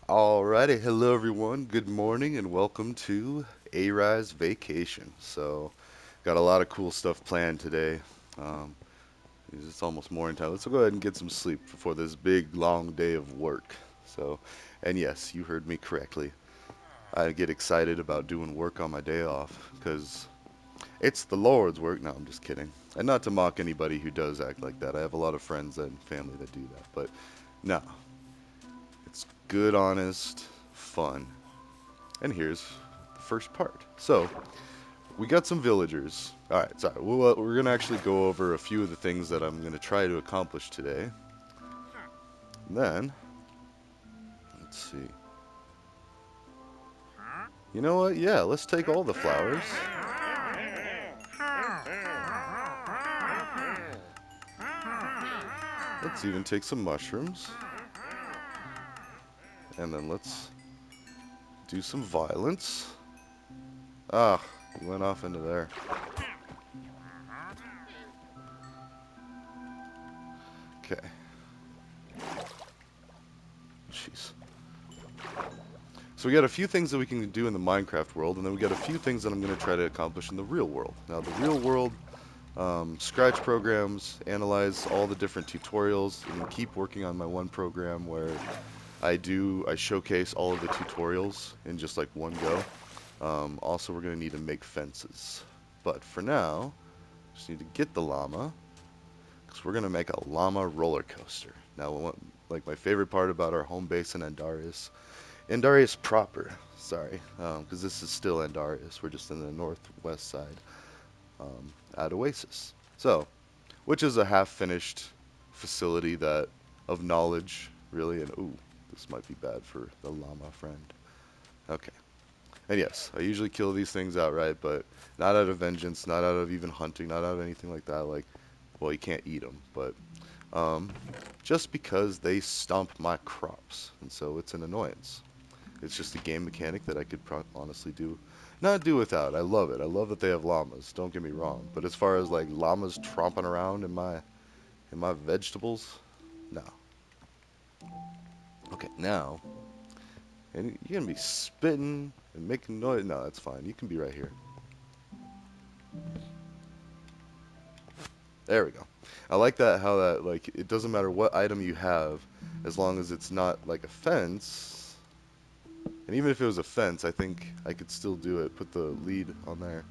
Alrighty, hello everyone. Good morning and welcome to A-Rye's vacation. Got a lot of cool stuff planned today. Um, it's almost morning time. Let's go ahead and get some sleep before this big long day of work. So, and yes, you heard me correctly. I get excited about doing work on my day off because it's the Lord's work. No, I'm just kidding. And not to mock anybody who does act like that. I have a lot of friends and family that do that. But no, it's good, honest fun. And here's the first part. So, we got some villagers. Alright, sorry. We're going to actually go over a few of the things that I'm going to try to accomplish today. And then, let's see. You know what? Yeah, let's take all the flowers. Let's even take some mushrooms. And then let's do some violence. Ah, he went off into there. Okay. Jeez. So we got a few things that we can do in the Minecraft world, and then we got a few things that I'm going to try to accomplish in the real world. Now, the real world, scratch programs, analyze all the different tutorials, and keep working on my one program where I showcase all of the tutorials in just like one go. Also, we're going to need to make fences. But for now, just need to get the llama, because we're going to make a llama roller coaster. Now, like my favorite part about our home base in Andarius proper, sorry, because this is still Andarius. We're just in the northwest side at Oasis. So, which is a half-finished facility that of knowledge, really. And ooh, this might be bad for the llama friend. Okay. And yes, I usually kill these things outright, but not out of vengeance, not out of even hunting, not out of anything like that. Like, well, you can't eat them, but um, just because they stomp my crops, and so it's an annoyance. It's just a game mechanic that I could honestly not do without. I love it. I love that they have llamas. Don't get me wrong. But as far as like llamas tromping around in my vegetables, no. Okay, now, and you're gonna be spitting and making noise. No, that's fine. You can be right here. There we go. I like that how that like it doesn't matter what item you have, as long as it's not like a fence. And even if it was a fence, I think I could still do it. Put the lead on there.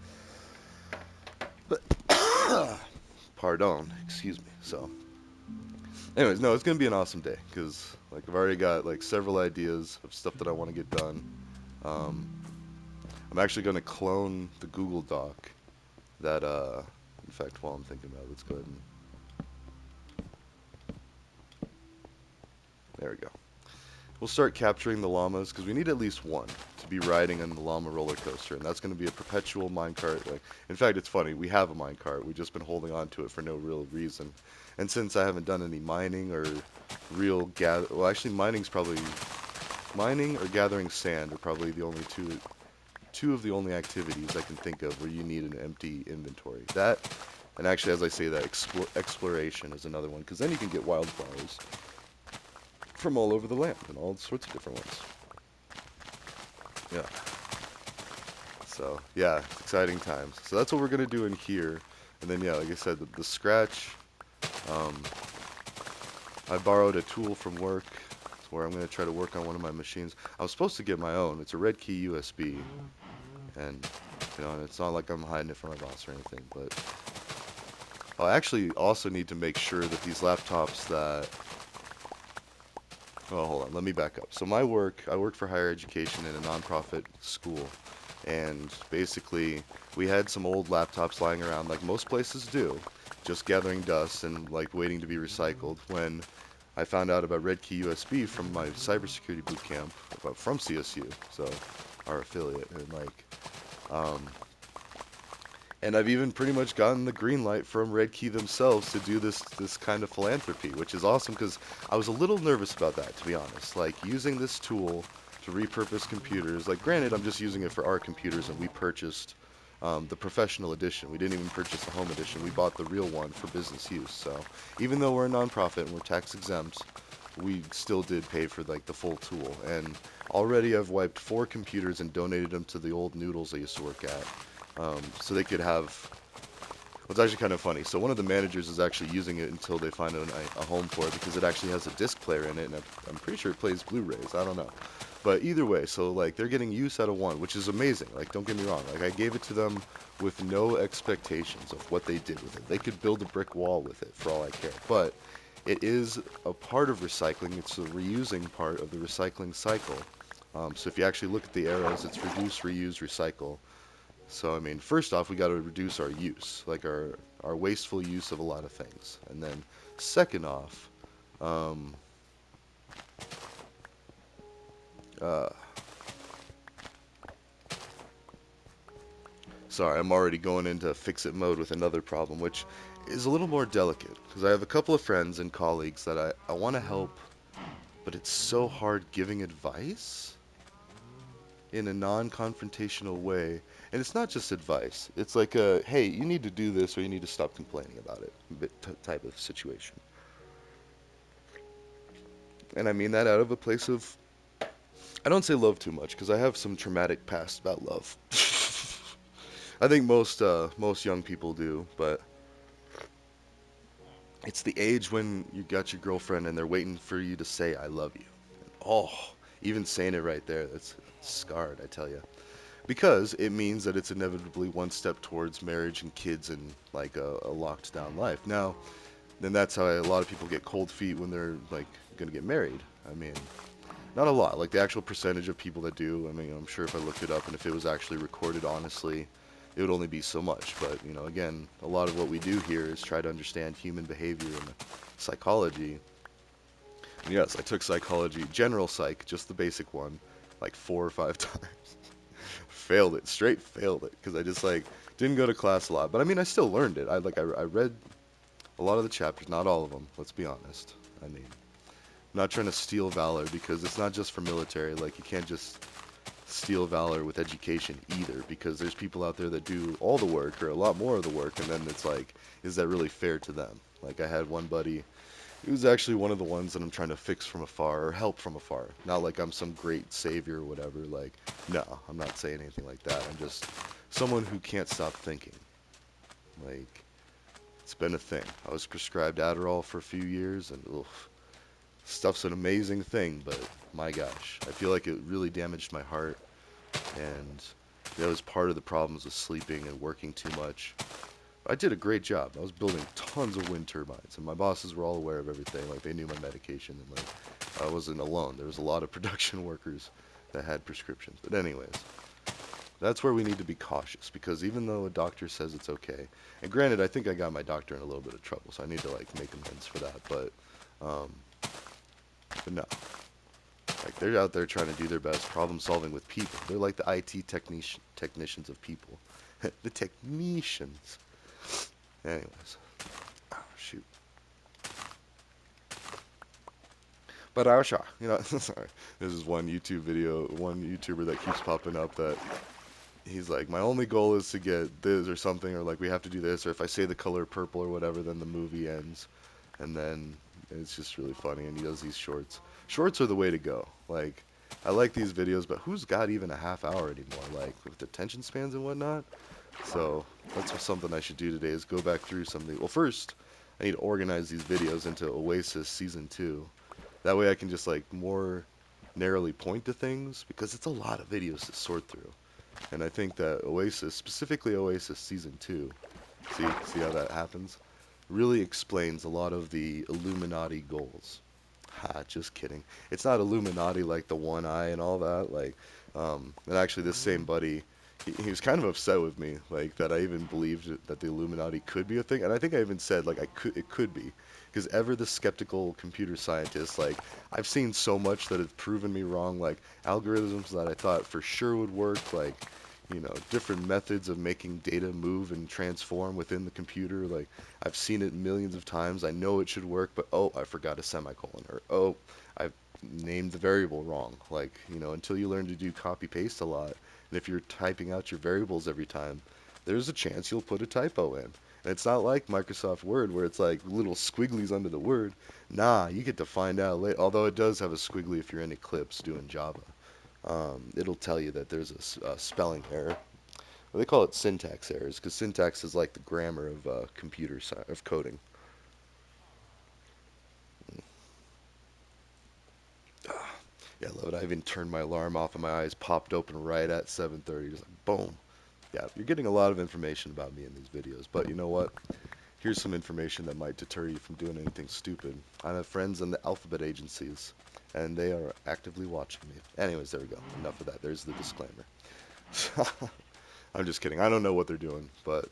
But pardon, excuse me. So, anyways, no, it's gonna be an awesome day because like I've already got like several ideas of stuff that I want to get done. Um, I'm actually gonna clone the Google Doc that in fact, while I'm thinking about it, let's go ahead and there we go. We'll start capturing the llamas because we need at least one to be riding on the llama roller coaster, and that's going to be a perpetual minecart. Like, in fact, it's funny. We have a minecart. We've just been holding on to it for no real reason. And since I haven't done any mining or real gather, well, actually, mining or gathering sand are probably the only two of the only activities I can think of where you need an empty inventory. That, and actually, as I say that, exploration is another one because then you can get wildflowers from all over the land and all sorts of different ones. Yeah. So yeah, it's exciting times. So that's what we're gonna do in here, and then yeah, like I said, the scratch. Um, I borrowed a tool from work, where I'm gonna try to work on one of my machines. I was supposed to get my own. It's a Red Key USB, and it's not like I'm hiding it from my boss or anything. But I actually also need to make sure that these laptops that. Oh, hold on. Let me back up. So I work for higher education in a nonprofit school. And basically, we had some old laptops lying around, like most places do, just gathering dust and like waiting to be recycled. When I found out about Red Key USB from my cybersecurity boot camp, from CSU, so our affiliate, um, and I've even pretty much gotten the green light from Red Key themselves to do this kind of philanthropy, which is awesome because I was a little nervous about that, to be honest. Like using this tool to repurpose computers. Like granted, I'm just using it for our computers, and we purchased the professional edition. We didn't even purchase the home edition. We bought the real one for business use. So even though we're a nonprofit and we're tax exempt, we still did pay for like the full tool. And already I've wiped 4 computers and donated them to the old noodles I used to work at, so they could have. Well, it's actually kind of funny. So one of the managers is actually using it until they find a home for it because it actually has a disc player in it, and I'm pretty sure it plays Blu-rays. I don't know. But either way, so like they're getting use out of one, which is amazing. Like don't get me wrong, like I gave it to them with no expectations of what they did with it. They could build a brick wall with it for all I care. But it is a part of recycling. It's a reusing part of the recycling cycle. So if you actually look at the arrows, it's reduce, reuse, recycle. So I mean, first off, we got to reduce our use, like our wasteful use of a lot of things, and then second off, um, uh, sorry, I'm already going into fix it mode with another problem, which is a little more delicate because I have a couple of friends and colleagues that I want to help, but it's so hard giving advice in a non-confrontational way. And it's not just advice. It's like a, hey, you need to do this or you need to stop complaining about it type of situation. And I mean that out of a place of, I don't say love too much because I have some traumatic past about love. I think most young people do, but it's the age when you got your girlfriend and they're waiting for you to say I love you. Oh, even saying it right there, that's scarred, I tell you. Because it means that it's inevitably one step towards marriage and kids and like a locked down life. Now, then that's how a lot of people get cold feet when they're like gonna get married. I mean, not a lot. Like the actual percentage of people that do, I mean, I'm sure if I looked it up and if it was actually recorded honestly, it would only be so much. But, again, a lot of what we do here is try to understand human behavior and psychology. And yes, I took psychology, general psych, just the basic one, like 4 or 5 times. Failed it, straight failed it, because I just like didn't go to class a lot. But I mean, I still learned it. I read a lot of the chapters, not all of them. Let's be honest. I mean, I'm not trying to steal valor because it's not just for military. Like you can't just steal valor with education either because there's people out there that do all the work or a lot more of the work, and then it's like, is that really fair to them? Like I had one buddy, he was actually one of the ones that I'm trying to fix from afar or help from afar. Not like I'm some great savior or whatever. Like, no, I'm not saying anything like that. I'm just someone who can't stop thinking. Like, it's been a thing. I was prescribed Adderall for a few years, and oof, stuff's an amazing thing, but my gosh, I feel like it really damaged my heart, and that was part of the problems with sleeping and working too much. I did a great job. I was building tons of wind turbines, and my bosses were all aware of everything. Like they knew my medication, and like I wasn't alone. There was a lot of production workers that had prescriptions. But anyways, that's where we need to be cautious because even though a doctor says it's okay, and granted, I think I got my doctor in a little bit of trouble, so I need to like make amends for that. Um, but no, like they're out there trying to do their best, problem solving with people. They're like the IT technicians of people, the technicians. Anyways, oh, shoot. But sorry. This is one YouTube video, one YouTuber that keeps popping up that he's like, my only goal is to get this or something, or like we have to do this, or if I say the color purple or whatever, then the movie ends. And then it's just really funny, and he does these shorts. Shorts are the way to go. Like, I like these videos, but who's got even a half hour anymore? Like, with attention spans and whatnot? So, that's something I should do today is go back through something. Well, first, I need to organize these videos into Oasis Season 2. That way I can just, like, more narrowly point to things, because it's a lot of videos to sort through. And I think that Oasis, specifically Oasis Season 2, see how that happens? Really explains a lot of the Illuminati goals. Ha, just kidding. It's not Illuminati like the one eye and all that. Like, and actually, this same buddy, he was kind of upset with me, like that I even believed that the Illuminati could be a thing. And I think I even said like it could be, because ever the skeptical computer scientist, like I've seen so much that has proven me wrong. Like algorithms that I thought for sure would work, like different methods of making data move and transform within the computer. Like, I've seen it millions of times. I know it should work, but oh, I forgot a semicolon. Or oh, I've named the variable wrong. Like, until you learn to do copy paste a lot, and if you're typing out your variables every time, there's a chance you'll put a typo in. It's not like Microsoft Word where it's like little squigglies under the word. Nah, you get to find out later. Although it does have a squiggly if you're in Eclipse doing Java. It'll tell you that there's a spelling error. Well, they call it syntax errors because syntax is like the grammar of of coding. Yeah, I love it. I even turned my alarm off and my eyes popped open right at 7:30. Just like boom. Yeah, you're getting a lot of information about me in these videos, but you know what? Here's some information that might deter you from doing anything stupid. I have friends in the alphabet agencies, and they are actively watching me. Anyways, there we go. Enough of that. There's the disclaimer. I'm just kidding. I don't know what they're doing, but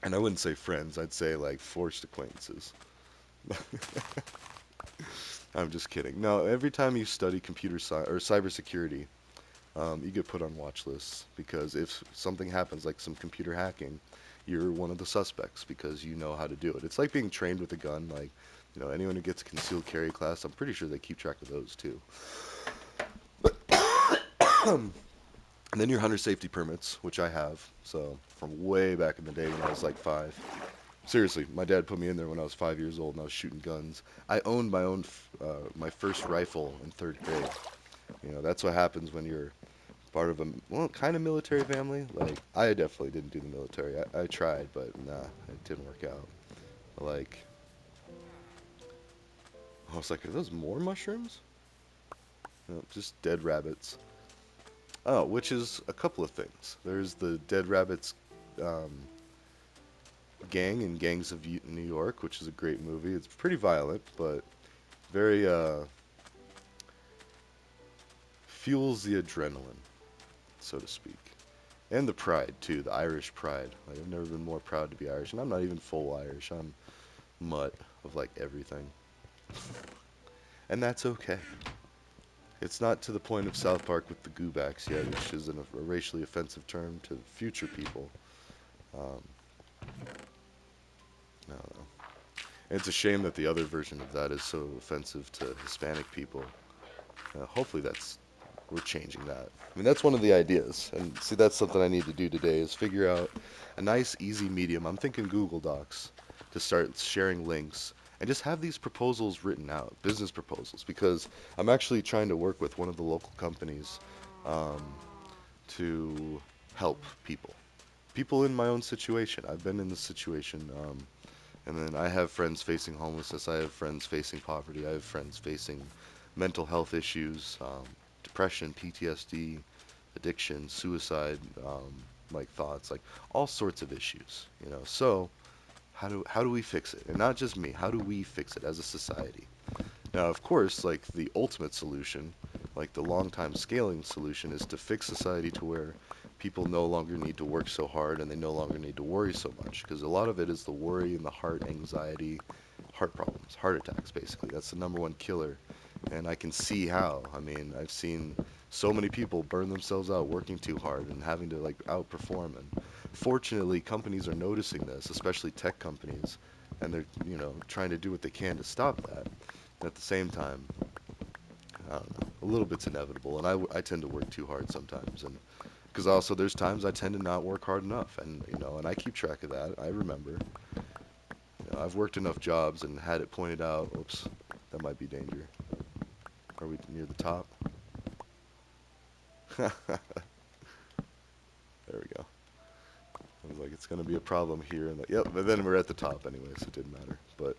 and I wouldn't say friends. I'd say like forced acquaintances. I'm just kidding. No, every time you study computer science or cybersecurity, you get put on watch lists because if something happens, like some computer hacking, you're one of the suspects because you know how to do it. It's like being trained with a gun. Like, anyone who gets a concealed carry class, I'm pretty sure they keep track of those too. And then your hunter safety permits, which I have. So from way back in the day when I was like 5. Seriously, my dad put me in there when I was 5 years old and I was shooting guns. I owned my first rifle in third grade. That's what happens when you're part of a well, kind of military family. Like I definitely didn't do the military. I tried, but nah, it didn't work out. Like I was like, are those more mushrooms? No, just dead rabbits. Oh, which is a couple of things. There's the Dead Rabbits um, gang in Gangs of New York, which is a great movie. It's pretty violent, but very fuels the adrenaline, so to speak. And the pride too, the Irish pride. Like, I've never been more proud to be Irish, and I'm not even full Irish. I'm mutt of like everything, and that's okay. It's not to the point of South Park with the goobacks yet, which is a racially offensive term to future people. Um, I don't know. And it's a shame that the other version of that is so offensive to Hispanic people. Hopefully, we're changing that. I mean, that's one of the ideas, and see, that's something I need to do today is figure out a nice, easy medium. I'm thinking Google Docs to start sharing links and just have these proposals written out, business proposals, because I'm actually trying to work with one of the local companies um, to help people in my own situation. I've been in this situation, and then I have friends facing homelessness. I have friends facing poverty. I have friends facing mental health issues, depression, PTSD, addiction, suicide, like thoughts, like all sorts of issues. So how do we fix it? And not just me. How do we fix it as a society? Now, of course, like the ultimate solution, like the long time scaling solution, is to fix society to where people no longer need to work so hard and they no longer need to worry so much. Because a lot of it is the worry and the heart anxiety, heart problems, heart attacks, basically. That's the number one killer. And I can see how. I mean, I've seen so many people burn themselves out working too hard and having to like outperform. And fortunately, companies are noticing this, especially tech companies, and they're trying to do what they can to stop that. At the same time, I don't know, a little bit's inevitable, and I tend to work too hard sometimes, and because also there's times I tend to not work hard enough, and and I keep track of that. I remember, I've worked enough jobs and had it pointed out. Oops, that might be danger. Are we near the top? There we go. I was like, it's gonna be a problem here, and yep. But then we're at the top anyways. It didn't matter. But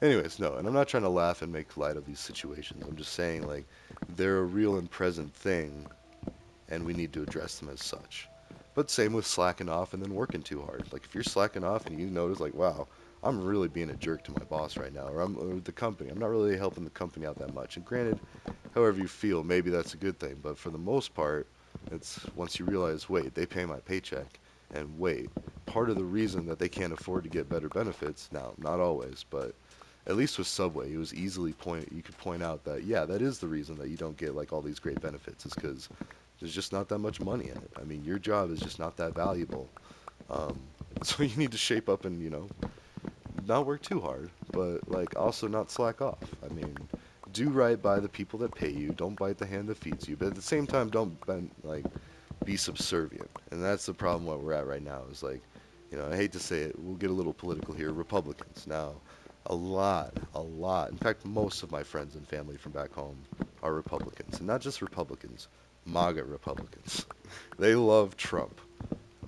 anyways, no. And I'm not trying to laugh and make light of these situations. I'm just saying like they're a real and present thing and we need to address them as such. But same with slacking off and then working too hard. Like if you're slacking off and you notice like, wow, I'm really being a jerk to my boss right now, or the company. I'm not really helping the company out that much. And granted, however you feel, maybe that's a good thing. But for the most part, it's once you realize, wait, they pay my paycheck, and wait, part of the reason that they can't afford to get better benefits, now, not always, but at least with Subway, it was easily you could point out that yeah, that is the reason that you don't get like all these great benefits is because there's just not that much money in it. I mean, your job is just not that valuable. Um, so you need to shape up and not work too hard, but like also not slack off. I mean, do right by the people that pay you. Don't bite the hand that feeds you, but at the same time, don't be subservient. And that's the problem what we're at right now is like I hate to say it, we'll get a little political here. Republicans. Now, a lot. In fact, most of my friends and family from back home are Republicans, and not just Republicans, MAGA Republicans. They love Trump.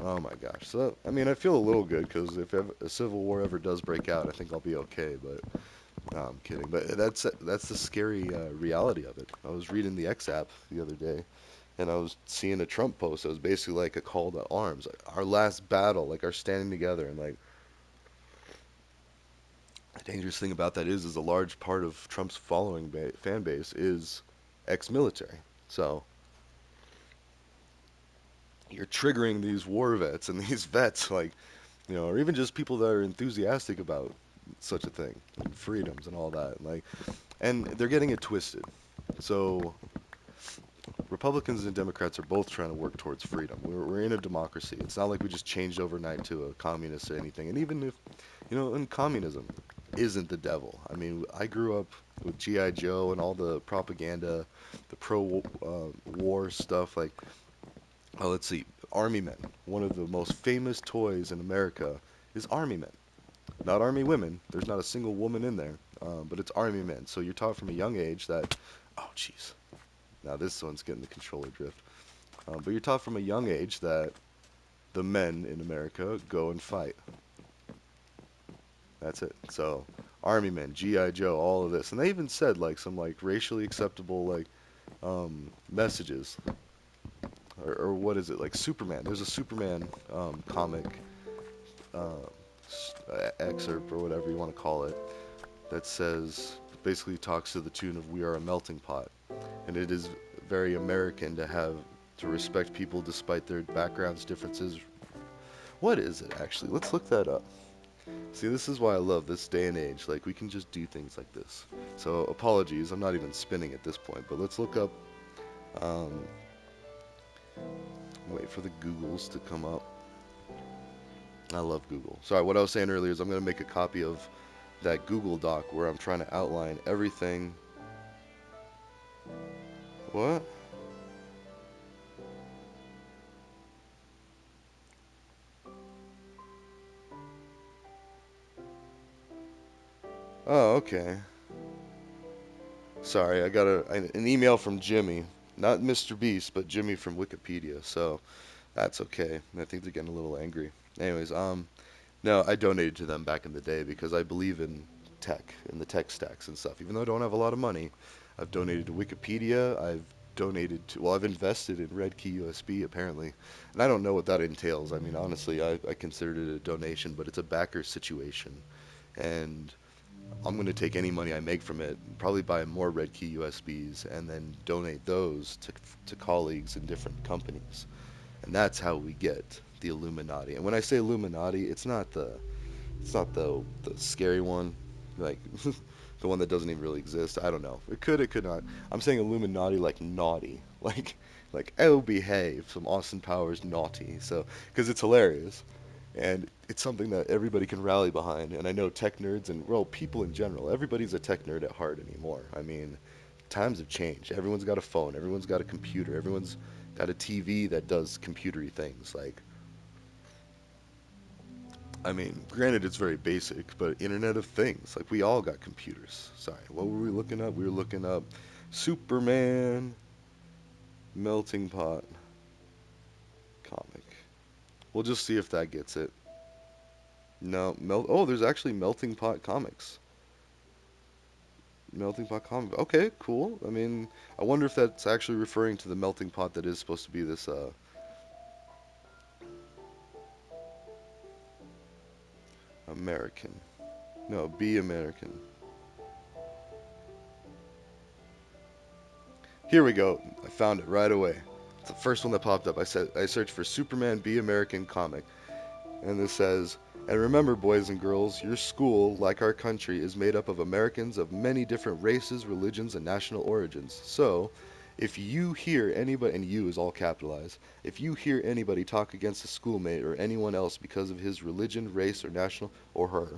Oh my gosh. So, I mean, I feel a little good because if a civil war ever does break out, I think I'll be okay. But no, I'm kidding. But that's the scary reality of it. I was reading the X app the other day, and I was seeing a Trump post that was basically like a call to arms, like our last battle, like our standing together, and like the dangerous thing about that is a large part of Trump's following fan base is ex-military. So you're triggering these war vets and these vets, like or even just people that are enthusiastic about such a thing, and freedoms and all that, like, and they're getting it twisted. So Republicans and Democrats are both trying to work towards freedom. We're in a democracy. It's not like we just changed overnight to a communist or anything. And even if, and communism isn't the devil. I mean, I grew up with G.I. Joe and all the propaganda, the pro-war stuff. Like, let's see, Army Men. One of the most famous toys in America is Army Men. Not Army Women. There's not a single woman in there, but it's Army Men. So you're taught from a young age that, oh, jeez. Now this one's getting the controller drift. But you're taught from a young age that the men in America go and fight. That's it. So, Army Men, GI Joe, all of this, and they even said like some like racially acceptable like messages, or what is it like Superman? There's a Superman comic uh, excerpt or whatever you want to call it that says basically talks to the tune of "We are a melting pot," and it is very American to respect people despite their backgrounds, differences. What is it actually? Let's look that up. See, this is why I love this day and age. Like, we can just do things like this. So, apologies, I'm not even spinning at this point, but let's look up, um, wait for the Googles to come up. I love Google. Sorry, what I was saying earlier is I'm going to make a copy of that Google Doc where I'm trying to outline everything. What? Oh, okay. Sorry, I got an email from Jimmy. Not Mr. Beast, but Jimmy from Wikipedia. So, that's okay. I think they're getting a little angry. Anyways, no, I donated to them back in the day because I believe in tech and the tech stacks and stuff. Even though I don't have a lot of money, I've donated to Wikipedia. I've invested in Red Key USB apparently. And I don't know what that entails. I mean, honestly, I considered it a donation, but it's a backer situation. And I'm going to take any money I make from it, probably buy more Red Key USBs, and then donate those to colleagues in different companies. And that's how we get the Illuminati. And when I say Illuminati, it's not the scary one, like the one that doesn't even really exist. I don't know. It could not. I'm saying Illuminati like naughty, like oh behave, some Austin Powers naughty. So because it's hilarious, and it's something that everybody can rally behind. And I know tech nerds and well people in general, everybody's a tech nerd at heart anymore. I mean, times have changed. Everyone's got a phone. Everyone's got a computer. Everyone's got a TV that does computery things like I mean, granted, it's very basic, but Internet of Things. Like, we all got computers. Sorry, what were we looking up? We were looking up Superman Melting Pot comic. We'll just see if that gets it. No, oh, there's actually Melting Pot comics. Melting Pot comic. Okay, cool. I mean, I wonder if that's actually referring to the melting pot that is supposed to be this American. No, be American. Here we go. I found it right away. It's the first one that popped up. I searched for Superman Be American comic. And this says, and remember, boys and girls, your school, like our country, is made up of Americans of many different races, religions, and national origins. So, if you hear anybody, and you is all capitalized, if you hear anybody talk against a schoolmate or anyone else because of his religion, race, or national, or her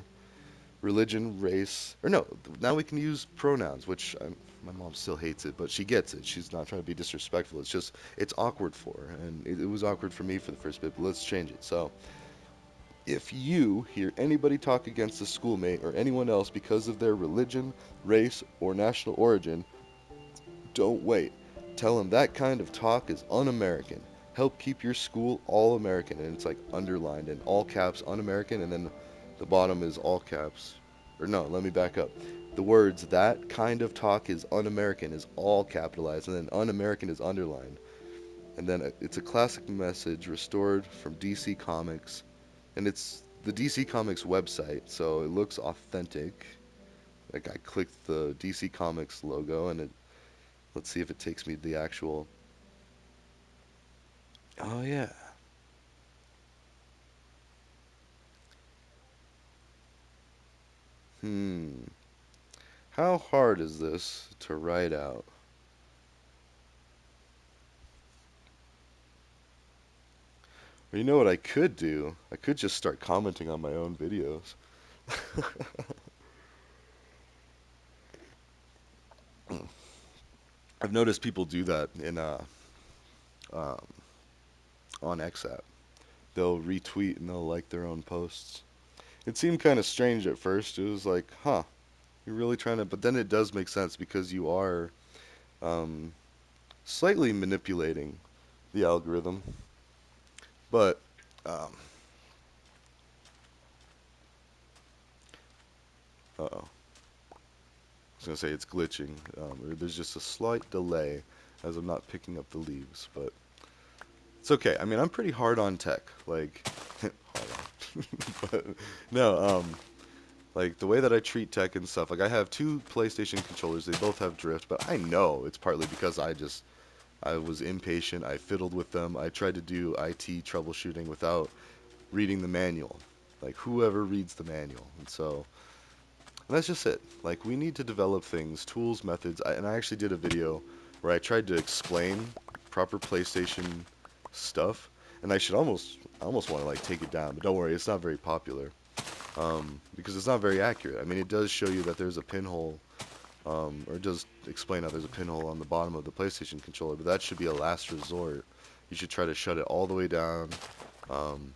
religion, race, or no, now we can use pronouns, which my mom still hates it, but she gets it. She's not trying to be disrespectful. It's just, it's awkward for her, and it was awkward for me for the first bit, but let's change it. So, If you hear anybody talk against a schoolmate or anyone else because of their religion, race, or national origin, don't wait. Tell them that kind of talk is un-American. Help keep your school all American. And it's like underlined in all caps, un-American, and then the bottom is all caps. Or no, let me back up. The words that kind of talk is un-American is all capitalized, and then un-American is underlined. And then it's a classic message restored from DC Comics. And it's the DC Comics website, so it looks authentic. Like I clicked the DC Comics logo, and let's see if it takes me to the actual. Oh yeah. Hmm. How hard is this to write out? Well, you know what I could do? I could just start commenting on my own videos. I've noticed people do that in um, on X app. They'll retweet and they'll like their own posts. It seemed kind of strange at first. It was like, huh, you're really trying to, but then it does make sense because you are um, slightly manipulating the algorithm. But um, uh-oh. I was gonna say it's glitching. Or there's just a slight delay as I'm not picking up the leaves, but it's okay. I mean, I'm pretty hard on tech. Like, hard on. But no, like the way that I treat tech and stuff. Like, I have two PlayStation controllers. They both have drift, but I know it's partly because I was impatient. I fiddled with them. I tried to do IT troubleshooting without reading the manual. Like, whoever reads the manual, and so. And that's just it. Like, we need to develop things, tools, methods. And I actually did a video where I tried to explain proper PlayStation stuff. And I almost want to like take it down, but don't worry, it's not very popular because it's not very accurate. I mean, it does show you that there's a pinhole, or it does explain how there's a pinhole on the bottom of the PlayStation controller, but that should be a last resort. You should try to shut it all the way down. Um,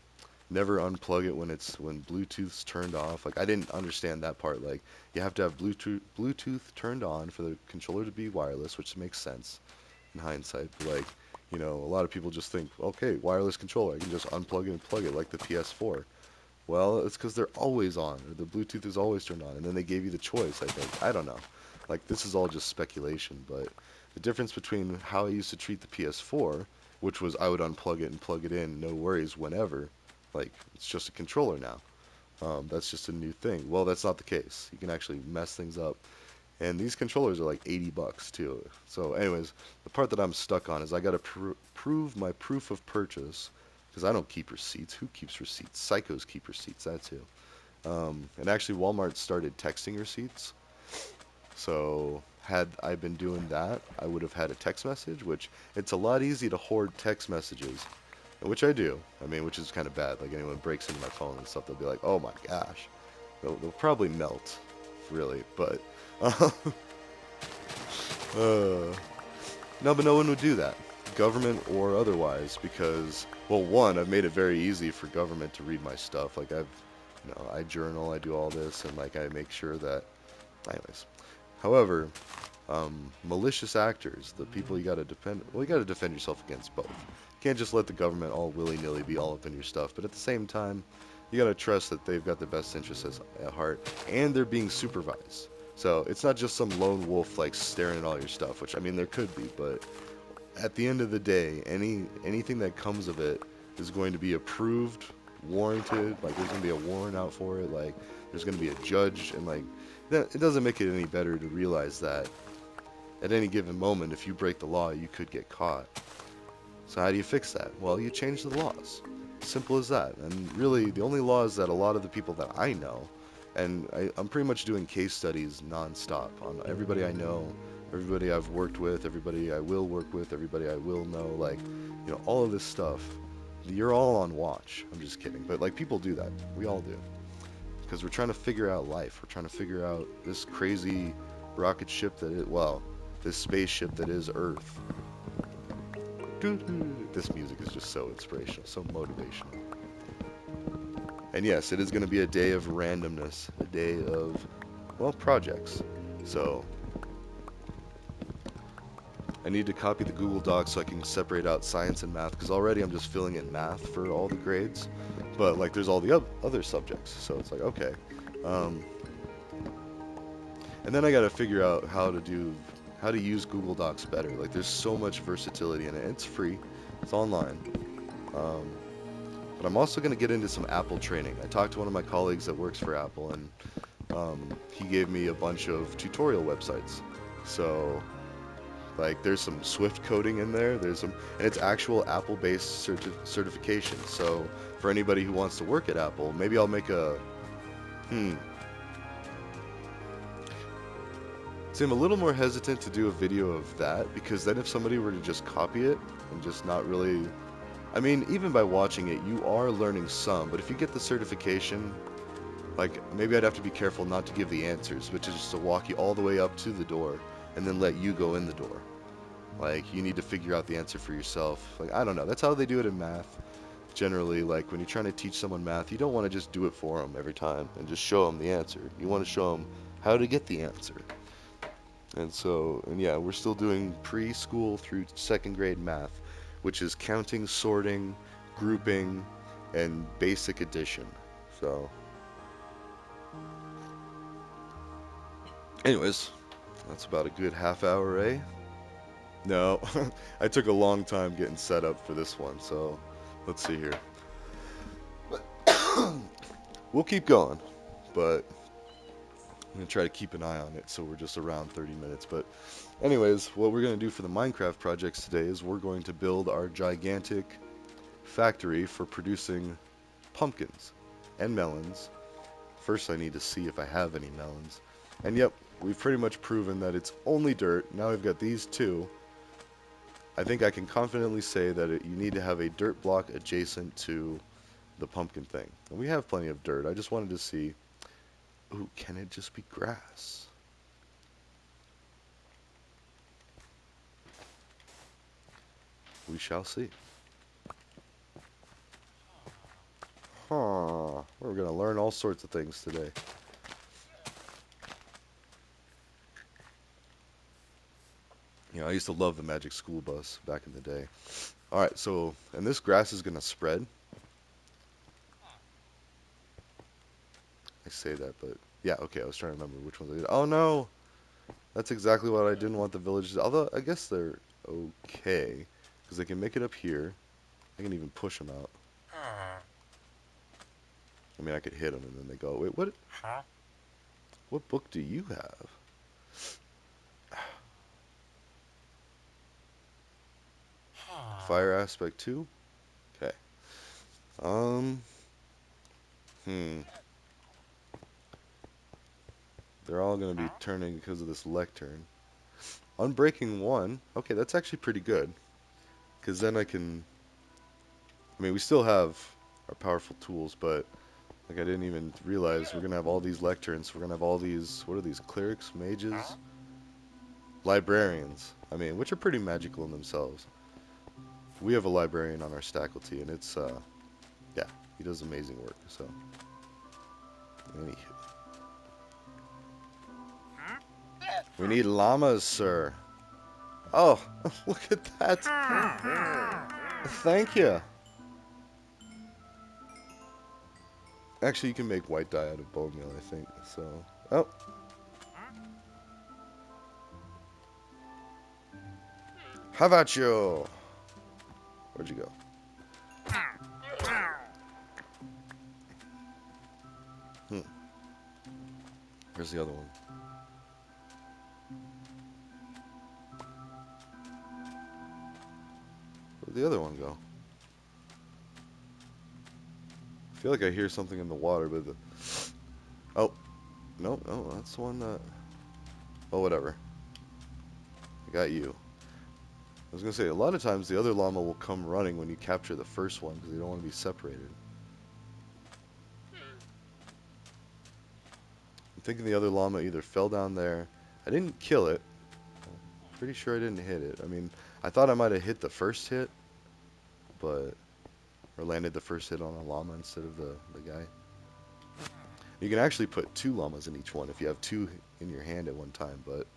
Never unplug it when Bluetooth's turned off. Like I didn't understand that part. Like you have to have Bluetooth turned on for the controller to be wireless, which makes sense in hindsight. But like, a lot of people just think, okay, wireless controller, I can just unplug it and plug it like the PS4. Well, it's because they're always on, or the Bluetooth is always turned on, and then they gave you the choice. I think I don't know. Like this is all just speculation, but the difference between how I used to treat the PS4, which was I would unplug it and plug it in, no worries, whenever. Like it's just a controller now. That's just a new thing. Well, that's not the case. You can actually mess things up, and these controllers are like 80 bucks too. So, anyways, the part that I'm stuck on is I gotta prove my proof of purchase because I don't keep receipts. Who keeps receipts? Psychos keep receipts. That's who. And actually, Walmart started texting receipts. So, had I been doing that, I would have had a text message, which it's a lot easy to hoard text messages, which I do. I mean, which is kind of bad. Like anyone breaks into my phone and stuff, they'll be like, "Oh my gosh," they'll probably melt, really. But uh, no, but no one would do that, government or otherwise, because well, one, I've made it very easy for government to read my stuff. Like I journal, I do all this, and like I make sure that, anyways. However, malicious actors, the people you got to defend. Well, you got to defend yourself against both. You can't just let the government all willy-nilly be all up in your stuff. But at the same time, you got to trust that they've got the best interests at heart, and they're being supervised. So it's not just some lone wolf like staring at all your stuff, which I mean there could be, but at the end of the day, anything that comes of it is going to be approved, warranted. Like there's going to be a warrant out for it. Like there's going to be a judge, and like it doesn't make it any better to realize that at any given moment, if you break the law, you could get caught. So how do you fix that? Well, you change the laws. Simple as that. And really, the only laws that a lot of the people that I know, and I'm pretty much doing case studies nonstop on everybody I know, everybody I've worked with, everybody I will work with, everybody I will know, like, all of this stuff. You're all on watch. I'm just kidding. But, like, people do that. We all do. Because we're trying to figure out life. We're trying to figure out this crazy rocket ship that it, well, this spaceship that is Earth. This music is just so inspirational, so motivational. And yes, it is going to be a day of randomness, a day of, well, projects. So I need to copy the Google Docs so I can separate out science and math, because already I'm just filling in math for all the grades. But like there's all the other subjects. So it's like, okay. Um, and then I got to figure out how to use Google Docs better. Like there's so much versatility in it. It's free. It's online. Um, but I'm also going to get into some Apple training. I talked to one of my colleagues that works for Apple, and he gave me a bunch of tutorial websites. So like there's some Swift coding in there. There's some, and it's actual Apple-based certification. So for anybody who wants to work at Apple, maybe I'll make a hmm. See, I'm a little more hesitant to do a video of that, because then if somebody were to just copy it and just not really, I mean, even by watching it, you are learning some. But if you get the certification, like maybe I'd have to be careful not to give the answers, which is just to walk you all the way up to the door and then let you go in the door. Like, you need to figure out the answer for yourself. Like, I don't know. That's how they do it in math. Generally, like, when you're trying to teach someone math, you don't want to just do it for them every time and just show them the answer. You want to show them how to get the answer. And so, and yeah, we're still doing preschool through second grade math, which is counting, sorting, grouping, and basic addition. So, anyways, that's about a good half hour, eh? No, I took a long time getting set up for this one, so let's see here. We'll keep going, but I'm going to try to keep an eye on it so we're just around 30 minutes. But anyways, what we're going to do for the Minecraft projects today is we're going to build our gigantic factory for producing pumpkins and melons. First, I need to see if I have any melons. And yep, we've pretty much proven that it's only dirt. Now we've got these two. I think I can confidently say that you need to have a dirt block adjacent to the pumpkin thing. And we have plenty of dirt. I just wanted to see, ooh, can it just be grass? We shall see. Huh. We're going to learn all sorts of things today. You know, I used to love the Magic School Bus back in the day. Alright, so, and this grass is going to spread. I say that, but, yeah, okay, I was trying to remember which ones I did. Oh, no! That's exactly what I didn't want the villagers to, although, I guess they're okay, because they can make it up here. I can even push them out. I mean, I could hit them and then they go, wait, what book do you have? Fire aspect 2? Okay. Um, hmm. They're all going to be turning because of this lectern. Unbreaking 1. Okay, that's actually pretty good. Because then I can... I mean, we still have our powerful tools, but... Like, I didn't even realize we're going to have all these lecterns. We're going to have all these... What are these? Clerics? Mages? Librarians. I mean, which are pretty magical in themselves. We have a librarian on our faculty, and it's, yeah, he does amazing work, so... Anywho. We need llamas, sir. Oh, look at that. Thank you. Actually, you can make white dye out of bone meal, I think. So, oh. How about you? Where'd you go? Hmm. Where's the other one? Where'd the other one go? I feel like I hear something in the water, but the... Oh. No, no, that's the one that... Oh, whatever. I got you. I was going to say, a lot of times the other llama will come running when you capture the first one because they don't want to be separated. I'm thinking the other llama either fell down there. I didn't kill it. I'm pretty sure I didn't hit it. I mean, I thought I might have hit the first hit, but... Or landed the first hit on a llama instead of the guy. You can actually put two llamas in each one if you have two in your hand at one time, but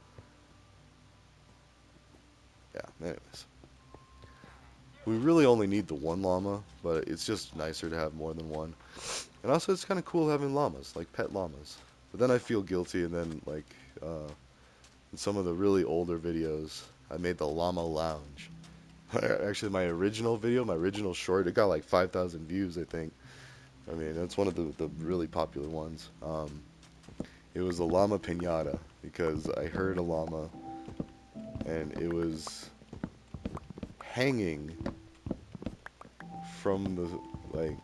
yeah, anyways. We really only need the one llama, but it's just nicer to have more than one. And also, it's kind of cool having llamas, like pet llamas. But then I feel guilty, and then, like, in some of the really older videos, I made the llama lounge. Actually, my original video, my original short, it got like 5,000 views, I think. I mean, it's one of the really popular ones. It was a llama pinata because I heard a llama and it was hanging from the like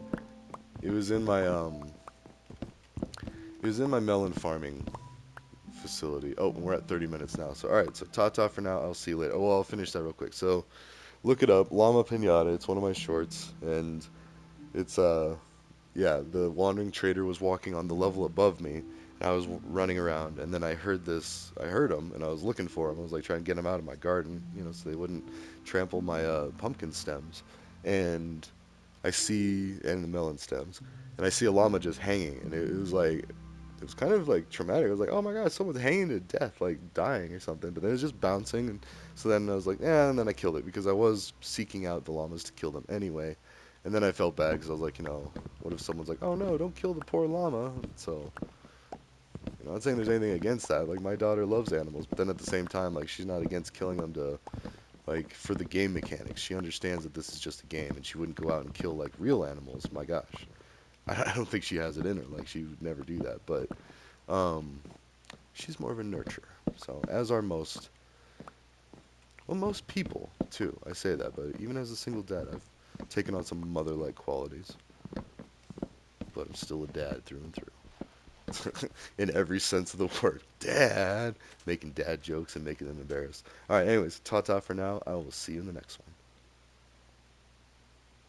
it was in my it was in my melon farming facility. Oh, we're at 30 minutes now. So all right, so ta-ta for now. I'll see you later. Oh, well, I'll finish that real quick. So look it up, llama pinata. It's one of my shorts, and it's yeah, the wandering trader was walking on the level above me, and I was running around, and then I heard this. I heard him, and I was looking for him. I was like trying to get him out of my garden, so they wouldn't trample my pumpkin stems. And I see, and the melon stems, and I see a llama just hanging, and it was like, it was kind of like traumatic. I was like, oh my god, someone's hanging to death, like dying or something. But then it was just bouncing, and so then I was like, yeah, and then I killed it because I was seeking out the llamas to kill them anyway. And then I felt bad because I was like, what if someone's like, oh no, don't kill the poor llama? So, I'm not saying there's anything against that. Like, my daughter loves animals, but then at the same time, like, she's not against killing them to, like, for the game mechanics. She understands that this is just a game, and she wouldn't go out and kill, like, real animals. My gosh. I don't think she has it in her. Like, she would never do that. But, um, she's more of a nurturer. So, as are most, well, most people, too. I say that, but even as a single dad, I've taken on some mother-like qualities. But I'm still a dad through and through. In every sense of the word. Dad! Making dad jokes and making them embarrassed. Alright, anyways, ta-ta for now. I will see you in the next one.